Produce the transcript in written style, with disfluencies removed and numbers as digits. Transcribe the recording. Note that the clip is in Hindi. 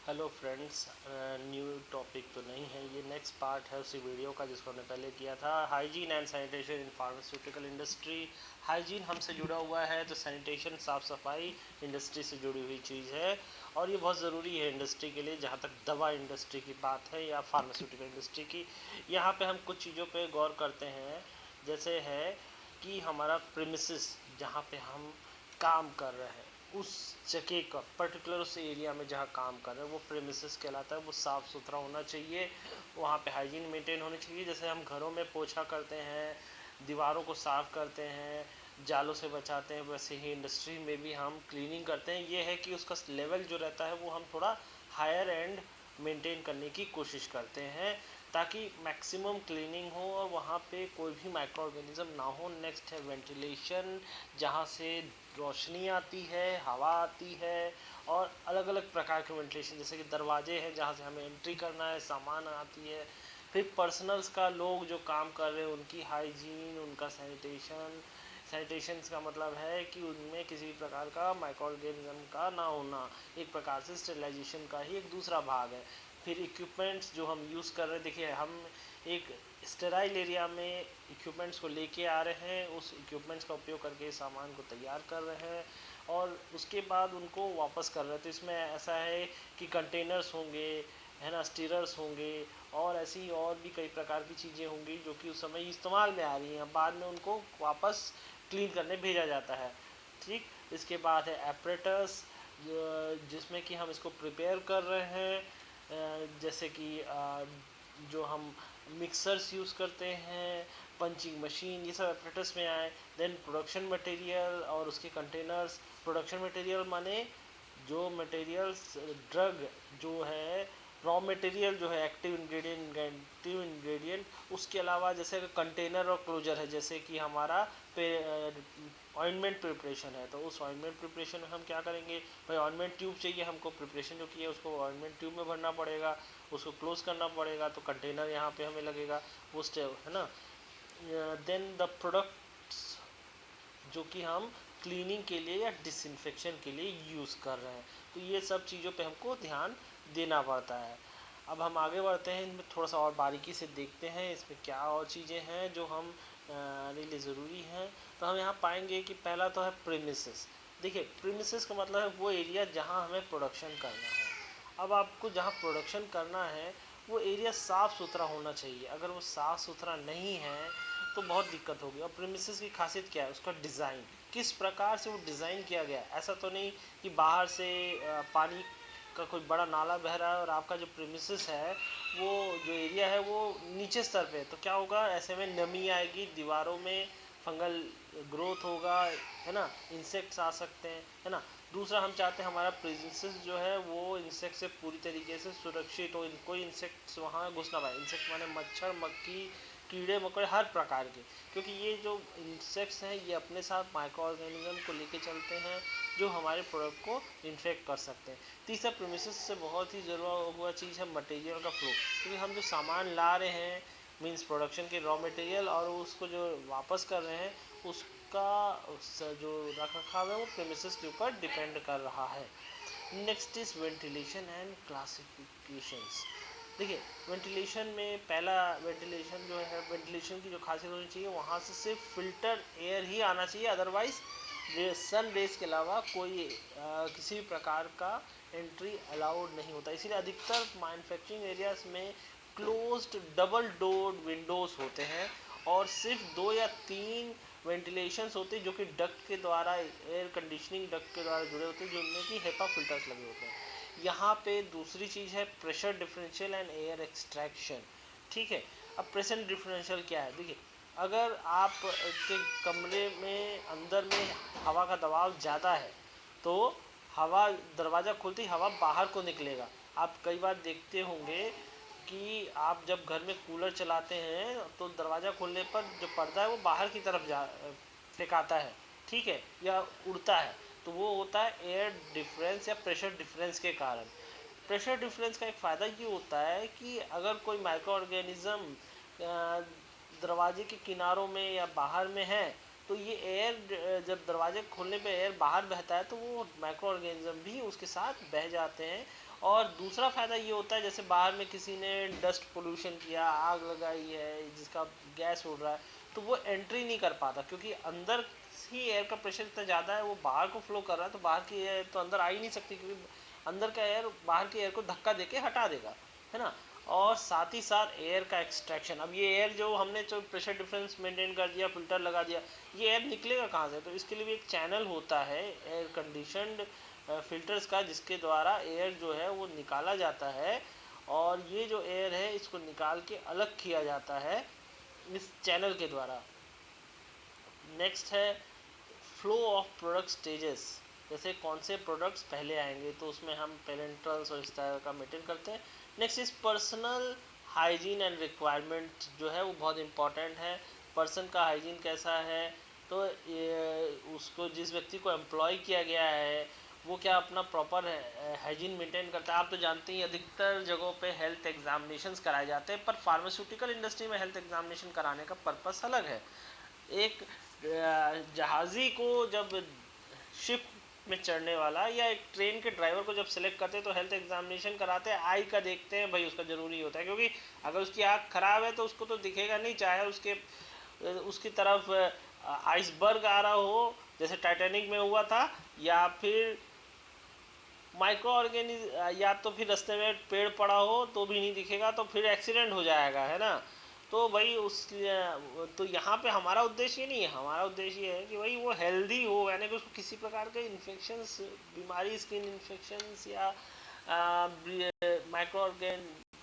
हेलो फ्रेंड्स, न्यू टॉपिक तो नहीं है, ये नेक्स्ट पार्ट है उसी वीडियो का जिसको हमने पहले किया था। Hygiene and sanitation in pharmaceutical industry. Hygiene हमसे जुड़ा हुआ है तो सैनिटेशन साफ़ सफाई इंडस्ट्री से जुड़ी हुई चीज़ है और ये बहुत ज़रूरी है इंडस्ट्री के लिए। जहाँ तक दवा इंडस्ट्री की बात है या फार्मास्यूटिकल इंडस्ट्री की, यहाँ पे हम कुछ चीज़ों पे गौर करते हैं। जैसे है कि हमारा प्रीमिसेस जहाँ पे हम काम कर रहे हैं, उस जगह का पर्टिकुलर उस एरिया में जहाँ काम कर रहे हैं वो प्रेमिसेस कहलाता है। वो साफ़ सुथरा होना चाहिए, वहाँ पे हाइजीन मेंटेन होनी चाहिए। जैसे हम घरों में पोछा करते हैं, दीवारों को साफ़ करते हैं, जालों से बचाते हैं, वैसे ही इंडस्ट्री में भी हम क्लीनिंग करते हैं। ये है कि उसका लेवल जो रहता है वो हम थोड़ा हायर एंड मेंटेन करने की कोशिश करते हैं ताकि मैक्सिमम क्लीनिंग हो और वहाँ पे कोई भी माइक्रो ऑर्गेनिज्म ना हो। नेक्स्ट है वेंटिलेशन, जहाँ से रोशनी आती है, हवा आती है और अलग अलग प्रकार के वेंटिलेशन, जैसे कि दरवाजे हैं जहाँ से हमें एंट्री करना है, सामान आती है। फिर पर्सनल्स का, लोग जो काम कर रहे हैं उनकी हाइजीन, उनका सैनिटेशन। सैनिटेशन का मतलब है कि उनमें किसी भी प्रकार का माइक्रो ऑर्गेनिज्म का ना होना, एक प्रकार से स्टेरिलाइजेशन का ही एक दूसरा भाग है। फिर इक्विपमेंट्स जो हम यूज़ कर रहे हैं, देखिए हम एक स्टेराइल एरिया में इक्विपमेंट्स को लेके आ रहे हैं, उस इक्विपमेंट्स का उपयोग करके सामान को तैयार कर रहे हैं और उसके बाद उनको वापस कर रहे हैं। तो इसमें ऐसा है कि कंटेनर्स होंगे, है ना, स्टीरर्स होंगे और ऐसी और भी कई प्रकार की चीज़ें होंगी जो कि उस समय इस्तेमाल में आ रही हैं, बाद में उनको वापस क्लीन करने भेजा जाता है। ठीक, इसके बाद है एपरेटस, जिसमें कि हम इसको प्रिपेयर कर रहे हैं। जैसे कि जो हम मिक्सर्स यूज़ करते हैं, पंचिंग मशीन, ये सब एपरेटस में आए। देन प्रोडक्शन मटेरियल और उसके कंटेनर्स। प्रोडक्शन मटेरियल माने जो मटेरियल्स, ड्रग जो है, रॉ मटेरियल जो है, एक्टिव इंग्रेडिएंट, उसके अलावा जैसे कंटेनर और क्लोजर है। जैसे कि हमारा ऑइंटमेंट प्रिपरेशन है, तो उस ऑइंटमेंट प्रिपरेशन में हम क्या करेंगे, भाई ऑइंटमेंट ट्यूब चाहिए हमको, प्रिपरेशन जो की है उसको ऑइंटमेंट ट्यूब में भरना पड़ेगा, उसको क्लोज करना पड़ेगा, तो कंटेनर यहाँ पे हमें लगेगा, वो स्टेप है ना। देन द प्रोडक्ट्स जो कि हम क्लीनिंग के लिए या डिसइंफेक्शन के लिए यूज़ कर रहे हैं, तो ये सब चीज़ों पे हमको ध्यान देना पड़ता है। अब हम आगे बढ़ते हैं, इनमें थोड़ा सा और बारीकी से देखते हैं इसमें क्या और चीज़ें हैं जो हम लिए ज़रूरी हैं। तो हम यहाँ पाएंगे कि पहला तो है प्रीमिसेस। देखिए, प्रीमिसेस का मतलब है वो एरिया जहाँ हमें प्रोडक्शन करना है। अब आपको जहाँ प्रोडक्शन करना है वो एरिया साफ़ सुथरा होना चाहिए। अगर वो साफ़ सुथरा नहीं है तो बहुत दिक्कत होगी। और प्रीमिसेस की खासियत क्या है, उसका डिज़ाइन, किस प्रकार से वो डिज़ाइन किया गया है। ऐसा तो नहीं कि बाहर से पानी का कोई बड़ा नाला बह रहा है और आपका जो प्रीमिसेस है, वो जो एरिया है वो नीचे स्तर पे है, तो क्या होगा, ऐसे में नमी आएगी, दीवारों में फंगल ग्रोथ होगा, है ना, इंसेक्ट्स आ सकते हैं, है ना। दूसरा, हम चाहते हैं हमारा प्रीमिसेस जो है वो इंसेक्ट से पूरी तरीके से सुरक्षित हो, कोई इंसेक्ट्स वहाँ घुस ना पाए। इंसेक्ट माने मच्छर, मक्खी, कीड़े मकोड़े, हर प्रकार के, क्योंकि ये जो इंसेक्ट्स हैं ये अपने साथ माइक्रो ऑर्गेनिज्म को लेके चलते हैं जो हमारे प्रोडक्ट को इन्फेक्ट कर सकते हैं। तीसरा, प्रीमिसेस से बहुत ही ज़रूरत हुआ चीज़ है मटेरियल का फ्लो, क्योंकि हम जो सामान ला रहे हैं, मींस प्रोडक्शन के रॉ मटेरियल, और उसको जो वापस कर रहे हैं उसका जो रख रखाव है वो प्रीमिसेस के ऊपर डिपेंड कर रहा है। Next is ventilation and classifications. देखिए, वेंटिलेशन में पहला, वेंटिलेशन जो है, वेंटिलेशन की जो खासियत होनी चाहिए, वहाँ से सिर्फ फिल्टर एयर ही आना चाहिए, अदरवाइज सन रेज के अलावा कोई किसी भी प्रकार का एंट्री अलाउड नहीं होता। इसीलिए अधिकतर मैन्युफैक्चरिंग एरियाज में क्लोज्ड डबल डोर्ड विंडोज़ होते हैं और सिर्फ 2 या 3 वेंटिलेशंस होते हैं जो कि डक्ट के द्वारा, एयर कंडीशनिंग डक्ट के द्वारा जुड़े होते हैं, जिनमें कि हेपा फिल्टर्स लगे होते हैं। यहाँ पे दूसरी चीज़ है pressure differential and air extraction. ठीक है, अब प्रेशर डिफरेंशियल क्या है, देखिए, अगर आप के कमरे में अंदर में हवा का दबाव ज़्यादा है तो हवा, दरवाज़ा खुलते ही हवा बाहर को निकलेगा। आप कई बार देखते होंगे कि आप जब घर में कूलर चलाते हैं तो दरवाज़ा खोलने पर जो पर्दा है वो बाहर की तरफ जा फेंकाता है, ठीक है, या उड़ता है, तो वो होता है एयर डिफरेंस या प्रेशर डिफरेंस के कारण। प्रेशर डिफरेंस का एक फ़ायदा ये होता है कि अगर कोई माइक्रो ऑर्गेनिज्म दरवाजे के किनारों में या बाहर में है, तो ये एयर, जब दरवाजे खोलने पे एयर बाहर बहता है तो वो माइक्रो ऑर्गेनिज्म भी उसके साथ बह जाते हैं और दूसरा फ़ायदा ये होता है, जैसे बाहर में किसी ने डस्ट पोल्यूशन किया, आग लगाई है जिसका गैस उड़ रहा है, तो वो एंट्री नहीं कर पाता, क्योंकि अंदर ही एयर का प्रेशर इतना ज़्यादा है, वो बाहर को फ्लो कर रहा है, तो बाहर की एयर तो अंदर आ ही नहीं सकती, क्योंकि अंदर का एयर बाहर की एयर को धक्का देके हटा देगा, है ना। और साथ ही साथ एयर का एक्सट्रैक्शन, अब ये एयर जो हमने जो प्रेशर डिफरेंस मेंटेन कर दिया, फिल्टर लगा दिया, ये एयर निकलेगा कहाँ से? तो इसके लिए भी एक चैनल होता है एयर कंडीशनड फिल्टर्स का, जिसके द्वारा एयर जो है वो निकाला जाता है, और ये जो एयर है इसको निकाल के अलग किया जाता है इस चैनल के द्वारा। नेक्स्ट है फ्लो ऑफ प्रोडक्ट स्टेजेस, जैसे कौन से प्रोडक्ट्स पहले आएंगे, तो उसमें हम पेरेंटल्स और इस तरह का मेंटेन करते हैं। Next is personal hygiene and requirement, जो है वो बहुत इंपॉर्टेंट है। पर्सन का हाइजीन कैसा है, तो उसको जिस व्यक्ति को एम्प्लॉय किया गया है वो क्या अपना प्रॉपर हाइजीन मेंटेन करता है। आप तो जानते ही अधिकतर जगहों पे हेल्थ एग्जामिनेशंस कराए जाते हैं, पर फार्मास्यूटिकल इंडस्ट्री में हेल्थ एग्जामिनेशन कराने का पर्पस अलग है। एक जहाज़ी को जब शिप में चढ़ने वाला या एक ट्रेन के ड्राइवर को जब सेलेक्ट करते हैं तो हेल्थ एग्जामिनेशन कराते हैं, आई का देखते हैं भाई, उसका ज़रूरी होता है, क्योंकि अगर उसकी आँख खराब है तो उसको तो दिखेगा नहीं, चाहे उसकी तरफ आइसबर्ग आ रहा हो जैसे टाइटैनिक में हुआ था, या फिर माइक्रो ऑर्गेनिज, या तो फिर रास्ते में पेड़ पड़ा हो तो भी नहीं दिखेगा, तो फिर एक्सीडेंट हो जाएगा, है ना। तो भाई तो यहाँ पे हमारा उद्देश्य ये नहीं है, हमारा उद्देश्य ये है कि भाई वो हेल्दी हो, यानी कि उसको किसी प्रकार के इन्फेक्शंस, बीमारी, स्किन इन्फेक्शंस या माइक्रो